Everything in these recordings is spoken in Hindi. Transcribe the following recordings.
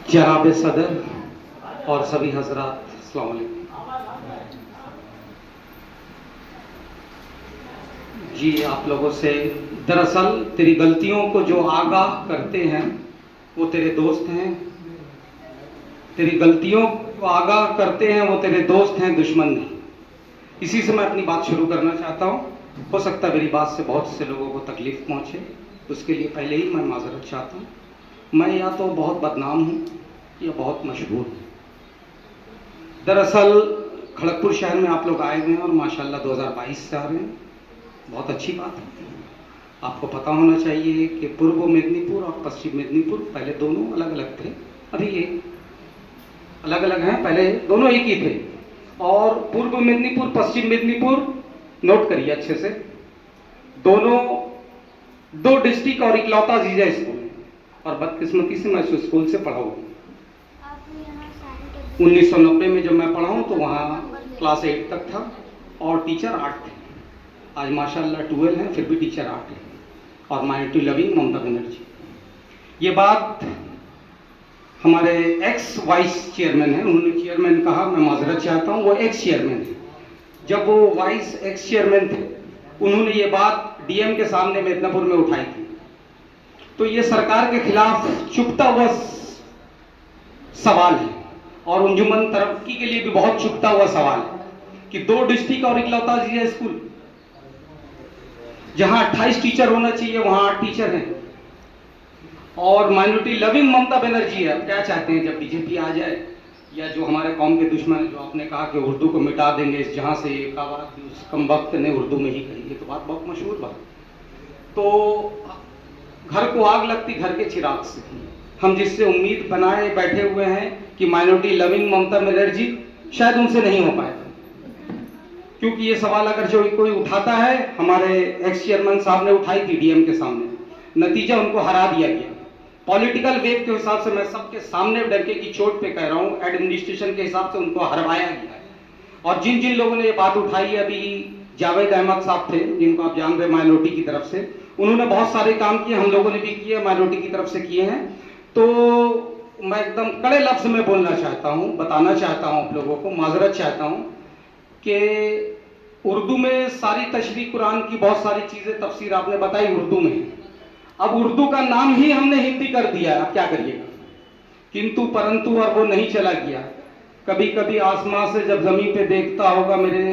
जनाब सदर और सभी हजरात, अस्सलाम वालेकुम। जी, आप लोगों से दरअसल तेरी गलतियों को जो आगाह करते हैं वो तेरे दोस्त हैं, तेरी गलतियों को आगाह करते हैं वो तेरे दोस्त हैं, दुश्मन नहीं। इसी से मैं अपनी बात शुरू करना चाहता हूँ। हो सकता है मेरी बात से बहुत से लोगों को तकलीफ पहुँचे, उसके लिए पहले ही मैं माजरत चाहता हूँ। मैं या तो बहुत बदनाम हूँ या बहुत मशहूर हूँ। दरअसल खड़गपुर शहर में आप लोग आए हुए हैं और माशाल्लाह 2022 से आ रहे हैं, बहुत अच्छी बात है। आपको पता होना चाहिए कि पूर्व मेदिनीपुर और पश्चिम मेदिनीपुर पहले दोनों अलग अलग थे, अभी ये अलग अलग हैं, पहले दोनों एक ही थे। और पूर्व मेदिनीपुर पश्चिम मेदिनीपुर, नोट करिए अच्छे से, दोनों दो डिस्ट्रिक्ट और इकलौता जीजा स्कूल, और बदकिस्मती से मैं उस स्कूल से पढ़ा हूँ। 1990 में जब मैं पढ़ा हूँ तो वहाँ क्लास 8 तक था और टीचर 8 थे। आज माशाल्लाह 12 हैं, फिर भी टीचर 8 है। और माइनॉरिटी लविंग ममता बनर्जी। ये बात हमारे एक्स वाइस चेयरमैन हैं, उन्होंने चेयरमैन कहा, मैं माजरत चाहता हूँ, वो एक्स चेयरमैन थे। जब वो वाइस एक्स चेयरमैन थे, उन्होंने ये बात डीएम के सामने मेदिनीपुर में उठाई थी। तो ये सरकार के खिलाफ चुभता हुआ सवाल है और अंजुमन तरक्की के लिए भी बहुत चुभता हुआ सवाल है कि दो डिस्ट्रिक्ट और इकलौता जीजा स्कूल, जहां 28 टीचर होना चाहिए वहां 8 टीचर हैं। और माइनॉरिटी लविंग ममता बनर्जी है, क्या चाहते हैं जब बीजेपी आ जाए, या जो हमारे कौम के दुश्मन, जो आपने कहा कि उर्दू को मिटा देंगे इस जहां से, एक बात उस कम वक्त ने उर्दू में ही कही है, तो बात बहुत मशहूर बात। तो घर को आग लगती घर के चिराग से। हम जिससे उम्मीद बनाए बैठे हुए हैं कि माइनॉरिटी लविंग ममता बनर्जी, शायद उनसे नहीं हो पाएगा, क्योंकि ये सवाल अगर जो कोई उठाता है, हमारे एक्स चेयरमैन साहब ने उठाई थी डीएम के सामने, नतीजा उनको हरा दिया गया। पॉलिटिकल वेव के हिसाब से मैं सबके सामने डरके की चोट पे कह रहा हूँ, एडमिनिस्ट्रेशन के हिसाब से उनको हरवाया गया है। और जिन जिन लोगों ने ये बात उठाई है, अभी जावेद अहमद साहब थे जिनको आप जान रहे माइनॉरिटी की तरफ से, उन्होंने बहुत सारे काम किए, हम लोगों ने भी किए, माइनॉरिटी की तरफ से किए हैं। तो मैं एकदम कड़े लफ्ज में बोलना चाहता हूँ, बताना चाहता हूँ आप लोगों को, माजरत चाहता हूँ कि उर्दू में सारी तशरीह कुरान की बहुत सारी चीजें तफसीर आपने बताई उर्दू में, अब उर्दू का नाम ही हमने हिंदी कर दिया, अब क्या करिएगा। किंतु परंतु और वो नहीं चला गया। कभी कभी आसमां से जब जमीन पे देखता होगा मेरे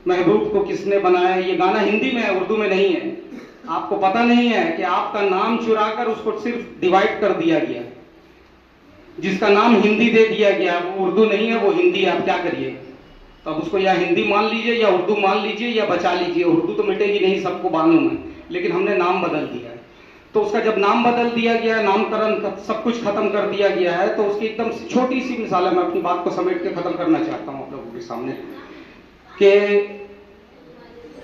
महबूब को किसने बनाया, ये गाना हिंदी में है, उर्दू में नहीं है। आपको पता नहीं है कि आपका नाम चुराकर उसको सिर्फ डिवाइड कर दिया गया, जिसका नाम हिंदी दे दिया गया, वो उर्दू नहीं है, वो हिंदी है, आप क्या करिए। तो अब उसको या हिंदी मान लीजिए या उर्दू मान लीजिए या बचा लीजिए, उर्दू तो मिटेगी नहीं, सबको मालूम है, लेकिन हमने नाम बदल दिया है। तो उसका जब नाम बदल दिया गया है, नामकरण सब कुछ खत्म कर दिया गया है, तो उसकी एकदम छोटी सी मिसाल है, मैं अपनी बात को समेट के खत्म करना चाहता हूँ आप लोगों के सामने, कि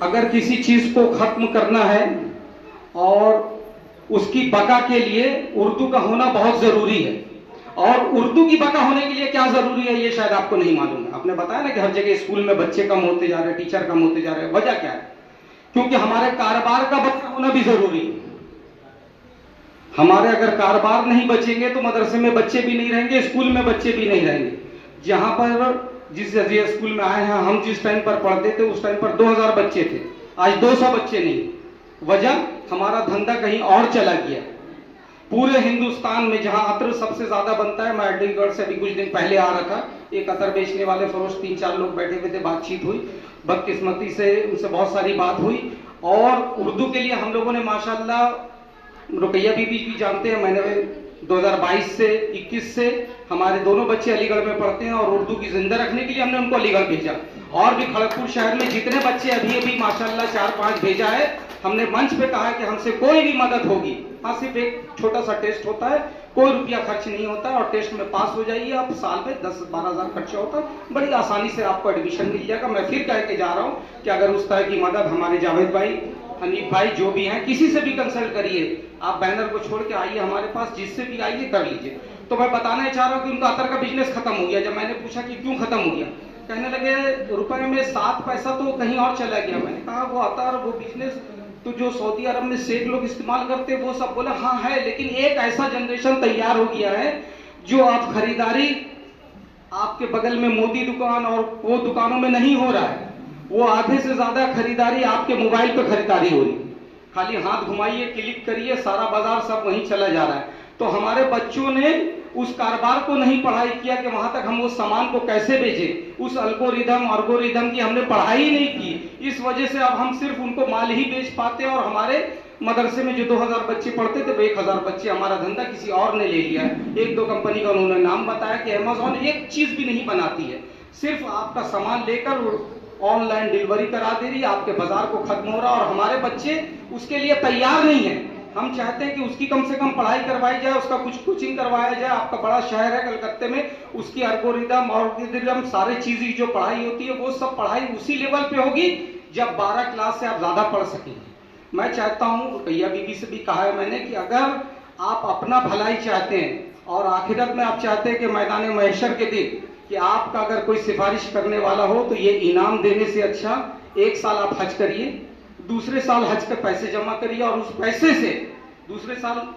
अगर किसी चीज को खत्म करना है और उसकी बका के लिए उर्दू का होना बहुत जरूरी है। और उर्दू की बका होने के लिए क्या जरूरी है ये शायद आपको नहीं मालूम है। आपने बताया ना कि हर जगह स्कूल में बच्चे कम होते जा रहे हैं, टीचर कम होते जा रहे हैं, वजह क्या है? क्योंकि हमारे कारोबार का बचा होना भी जरूरी है। हमारे अगर कारोबार नहीं बचेंगे तो मदरसे में बच्चे भी नहीं रहेंगे, स्कूल में बच्चे भी नहीं रहेंगे। जहां पर जिस स्कूल में आए हैं, हम जिस टाइम पर पढ़ते थे उस टाइम पर 2000 बच्चे थे, आज 200 बच्चे नहीं। वजह, हमारा धंधा कहीं और चला गया। पूरे हिंदुस्तान में जहां अतर सबसे ज्यादा बनता है, मैं अलीगढ़ से अभी कुछ दिन पहले आ रहा था, एक अतर बेचने वाले फरोश 3-4 लोग बैठे हुए थे, बातचीत हुई, बदकिस्मती से उनसे बहुत सारी बात हुई। और उर्दू के लिए हम लोगों ने माशाल्लाह, रुकैया बीबी भी जानते हैं, मैंने 2022 से 21 से हमारे दोनों बच्चे अलीगढ़ में पढ़ते हैं और उर्दू की जिंदा रखने के लिए हमने उनको अलीगढ़ भेजा। और भी खड़गपुर शहर में जितने बच्चे अभी अभी माशाल्लाह 4-5 भेजा है, हमने मंच पे कहा है कि हमसे कोई भी मदद होगी, हाँ सिर्फ एक छोटा सा टेस्ट होता है, कोई रुपया खर्च नहीं होता और टेस्ट में पास हो जाइए आप, साल में 10-12 हज़ार खर्चा होता है, बड़ी आसानी से आपको एडमिशन मिल जाएगा। मैं फिर कह के जा रहा हूँ कि अगर उस तरह की मदद हमारे जावेद भाई, हनीफ भाई जो भी हैं, किसी से भी कंसल्ट करिए, आप बैनर को छोड़ के आइए हमारे पास, जिससे भी आइए कर लीजिए। तो मैं बताना चाह रहा हूँ कि उनका अतर का बिजनेस खत्म हो गया। जब मैंने पूछा कि क्यों खत्म हो गया, कहने लगे रुपए में 7 पैसा तो कहीं और चला गया। मैंने कहा वो अतर, वो बिजनेस तो जो सऊदी अरब में शेख लोग इस्तेमाल करते हैं वो सब बोले हाँ है, लेकिन एक ऐसा जनरेशन तैयार हो गया है जो आप खरीदारी आपके बगल में मोदी दुकान और वो दुकानों में नहीं हो रहा है, वो आधे से ज्यादा खरीदारी आपके मोबाइल पे खरीदारी हो रही है। खाली हाथ घुमाइए, क्लिक करिए, सारा बाजार सब वहीं चला जा रहा है। तो हमारे बच्चों ने उस कारोबार को नहीं पढ़ाई किया कि वहां तक हम उस सामान को कैसे बेचें, उस अल्गोरिदम की हमने पढ़ाई ही नहीं की। इस वजह से अब हम सिर्फ उनको माल ही बेच पाते हैं, और हमारे मदरसे में जो 2000 बच्चे पढ़ते थे वो 1000 बच्चे हमारा धंधा किसी और ने ले लिया है। एक दो कंपनी का उन्होंने नाम बताया कि अमेज़न एक चीज भी नहीं बनाती है, सिर्फ आपका सामान लेकर ऑनलाइन डिलीवरी करा दे रही है, आपके बाजार को खत्म हो रहा है, और हमारे बच्चे उसके लिए तैयार नहीं है। हम चाहते हैं कि उसकी कम से कम पढ़ाई करवाई जाए, उसका कुछ कोचिंग करवाया जाए। आपका बड़ा शहर है कलकत्ते में, उसकी अल्गोरिदम सारी चीजें जो पढ़ाई होती है वो सब पढ़ाई उसी लेवल पे होगी जब 12 क्लास से आप ज्यादा पढ़ सकेंगे। मैं चाहता हूँ, रुकैया बीबी से भी कहा है मैंने, कि अगर आप अपना भलाई चाहते हैं और आखिरत में आप चाहते हैं कि मैदान महशर के दिन कि आपका अगर कोई सिफारिश करने वाला हो तो ये इनाम देने से अच्छा 1 साल आप हज करिए, दूसरे साल हज के पैसे जमा करिए, और उस पैसे से दूसरे साल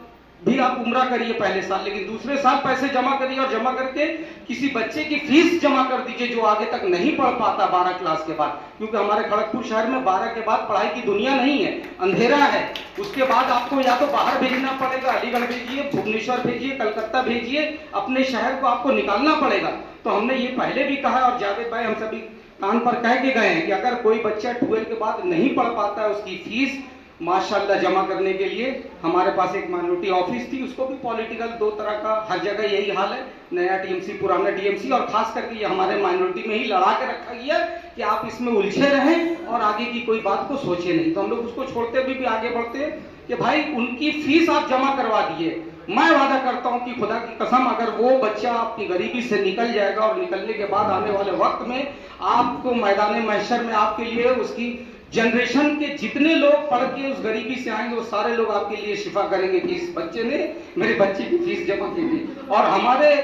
भी आप उम्रा करिए पहले साल, लेकिन दूसरे साल पैसे जमा करिए, और जमा करके किसी बच्चे की फीस जमा कर दीजिए जो आगे तक नहीं पढ़ पाता 12 क्लास के बाद। क्योंकि हमारे खड़गपुर शहर में 12 के बाद पढ़ाई की दुनिया नहीं है, अंधेरा है। उसके बाद आपको या तो बाहर भेजना पड़ेगा, अलीगढ़ भेजिए, भुवनेश्वर भेजिए, कलकत्ता भेजिए, अपने शहर को आपको निकालना पड़ेगा। तो हमने ये पहले भी कहा, और जावेद भाई हम सभी कान पर कह के गए हैं कि अगर कोई बच्चा 12 के बाद नहीं पढ़ पाता है, उसकी फीस माशाल्लाह जमा करने के लिए हमारे पास एक माइनॉरिटी ऑफिस थी, उसको भी पॉलिटिकल 2 तरह का हर जगह यही हाल है, नया टीएमसी पुराना टीएमसी, और खास करके ये हमारे माइनॉरिटी में ही लड़ा के रखा गया कि आप इसमें उलझे रहें और आगे की कोई बात को सोचे नहीं। तो हम लोग उसको छोड़ते भी आगे बढ़ते कि भाई उनकी फीस आप जमा करवा दिए। मैं वादा करता हूं कि खुदा की कसम अगर वो बच्चा अपनी गरीबी से निकल जाएगा और निकलने के बाद आने वाले वक्त में आपको मैदान महशर में आपके लिए उसकी जनरेशन के जितने लोग पढ़ के उस गरीबी से आएंगे वो सारे लोग आपके लिए शिफा करेंगे कि इस बच्चे ने मेरे बच्चे की फीस जमा की थी। और हमारे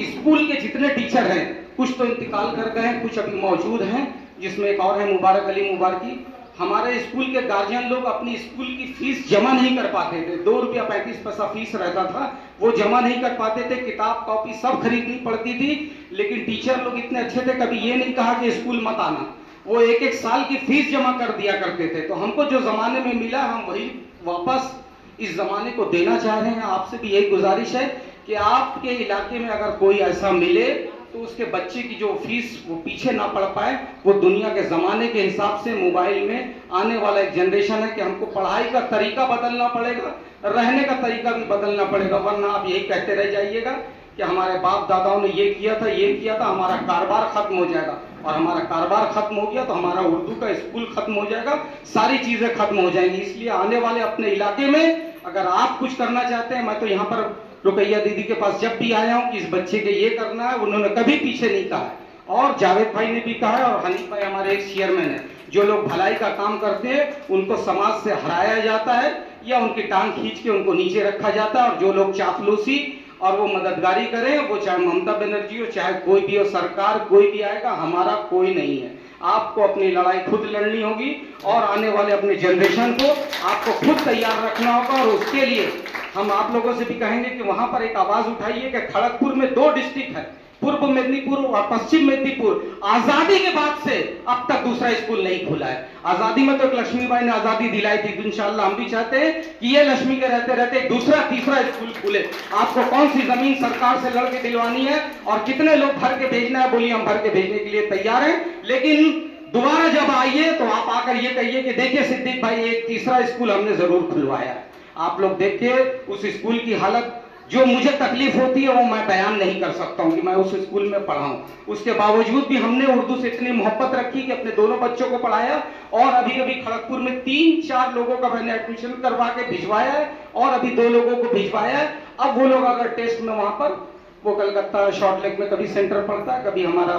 स्कूल के जितने टीचर हैं, कुछ तो इंतकाल कर गए हैं, कुछ अभी मौजूद हैं, जिसमें एक और है मुबारक अली मुबारकी। हमारे स्कूल के गार्जियन लोग अपनी स्कूल की फीस जमा नहीं कर पाते थे, 2 रुपया 35 पैसा फीस रहता था, वो जमा नहीं कर पाते थे। किताब कॉपी सब खरीदनी पड़ती थी, लेकिन टीचर लोग इतने अच्छे थे, कभी ये नहीं कहा कि स्कूल मत आना, वो 1-1 साल की फीस जमा कर दिया करते थे। तो हमको जो जमाने में मिला हम वही वापस इस जमाने को देना चाह रहे हैं। आपसे भी यही गुजारिश है कि आपके इलाके में अगर कोई ऐसा मिले तो उसके बच्चे की जो फीस वो पीछे ना पड़ पाए। वो दुनिया के ज़माने के हिसाब से मोबाइल में आने वाला एक जनरेशन है कि हमको पढ़ाई का तरीका बदलना पड़ेगा, रहने का तरीका भी बदलना पड़ेगा, वरना आप यही कहते रह जाइएगा कि हमारे बाप दादाओं ने ये किया था, हमारा कारोबार खत्म हो जाएगा। और हमारा कारोबार खत्म हो गया तो हमारा उर्दू का स्कूल खत्म हो जाएगा, सारी चीज़ें खत्म हो जाएंगी। इसलिए आने वाले अपने इलाके में अगर आप कुछ करना चाहते हैं, मैं तो यहाँ पर रुकैया दीदी के पास जब भी आया हूँ कि इस बच्चे के ये करना है, उन्होंने कभी पीछे नहीं कहा है। और जावेद भाई ने भी कहा है, और हनीफ भाई हमारे एक चेयरमैन है, जो लोग भलाई का काम करते हैं उनको समाज से हराया जाता है या उनकी टांग खींच के उनको नीचे रखा जाता है, और जो लोग चापलूसी और वो मददगारी करें, वो चाहे ममता बनर्जी हो चाहे कोई भी हो, सरकार कोई भी आएगा, हमारा कोई नहीं है। आपको अपनी लड़ाई खुद लड़नी होगी और आने वाले अपने जनरेशन को आपको खुद तैयार रखना होगा। और उसके लिए हम आप लोगों से भी कहेंगे कि वहां पर एक आवाज उठाइए कि खड़गपुर में 2 डिस्ट्रिक्ट है, पूर्व मेदिनीपुर और पश्चिम मेदिनीपुर। आजादी के बाद से अब तक दूसरा स्कूल नहीं खुला है। आजादी में तो एक लक्ष्मीबाई ने आजादी दिलाई थी, तो इंशाल्लाह हम भी चाहते हैं कि ये लक्ष्मी के रहते रहते दूसरा तीसरा स्कूल खुले। आपको कौन सी जमीन सरकार से लड़के दिलवानी है और कितने लोग भर के भेजना है, बोलिए हम भर के भेजने के लिए तैयार हैं। लेकिन दोबारा जब आइए तो आप आकर ये कहिए कि देखिए सिद्दीक भाई, एक तीसरा स्कूल हमने जरूर खुलवाया। आप लोग देखिए उस स्कूल की हालत, जो मुझे तकलीफ होती है वो मैं बयान नहीं कर सकता हूं कि मैं उस स्कूल में पढ़ा हूं। उसके बावजूद भी हमने उर्दू से इतनी मोहब्बत रखी कि अपने दोनों बच्चों को पढ़ाया, और अभी अभी खड़गपुर में 3-4 लोगों का मैंने एडमिशन करवा के भिजवाया है, और अभी 2 लोगों को भिजवाया है। अब वो लोग अगर टेस्ट में वहां पर, वो कलकत्ता शॉर्ट लेग में कभी सेंटर पड़ता है, कभी हमारा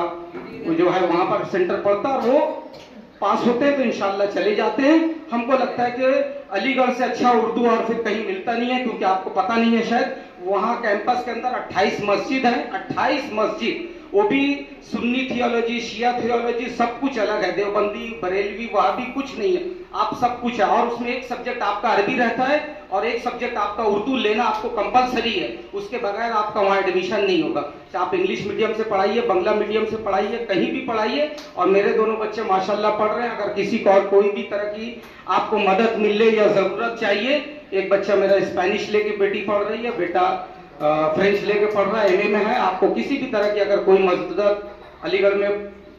जो है वहां पर सेंटर पड़ता है, और वो पास होते हैं तो इंशाल्लाह चले जाते हैं। हमको लगता है कि अलीगढ़ से अच्छा उर्दू और फिर कहीं मिलता नहीं है, क्योंकि आपको पता नहीं है शायद, वहाँ कैंपस के अंदर 28 मस्जिद है, 28 मस्जिद। वो भी सुन्नी थियोलॉजी, शिया थियोलॉजी, सब कुछ अलग है। देवबंदी, बरेलवी, वहाबी कुछ नहीं है, आप सब कुछ है। और उसमें एक सब्जेक्ट आपका अरबी रहता है और एक सब्जेक्ट आपका उर्दू लेना आपको कंपलसरी है, उसके बगैर आपका वहाँ एडमिशन नहीं होगा। चाहे आप इंग्लिश मीडियम से पढ़ाइए, बंगला मीडियम से पढ़ाइए, कहीं भी पढ़ाइए। और मेरे दोनों बच्चे माशाल्लाह पढ़ रहे हैं। अगर किसी को और कोई भी तरह की आपको मदद मिले या ज़रूरत चाहिए, एक बच्चा मेरा स्पेनिश लेके बेटी पढ़ रही है, बेटा फ्रेंच लेके पढ़ रहा है, एमए में है। आपको किसी भी तरह की अगर कोई मदद अलीगढ़ में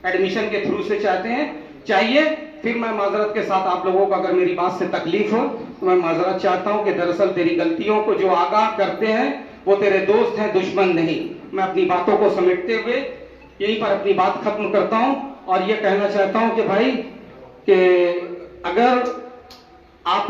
एडमिशन के थ्रू से चाहते हैं, चाहिए, फिर मैं माजरत के साथ आप लोगों को अगर मेरी बात से तकलीफ हो तो मैं माजरत चाहता हूं कि दरअसल तेरी गलतियों को जो आगाह करते हैं वो तेरे दोस्त हैं, दुश्मन नहीं। मैं अपनी बातों को समेटते हुए यहीं पर अपनी बात खत्म करता हूं और ये कहना चाहता हूं कि भाई कि अगर आप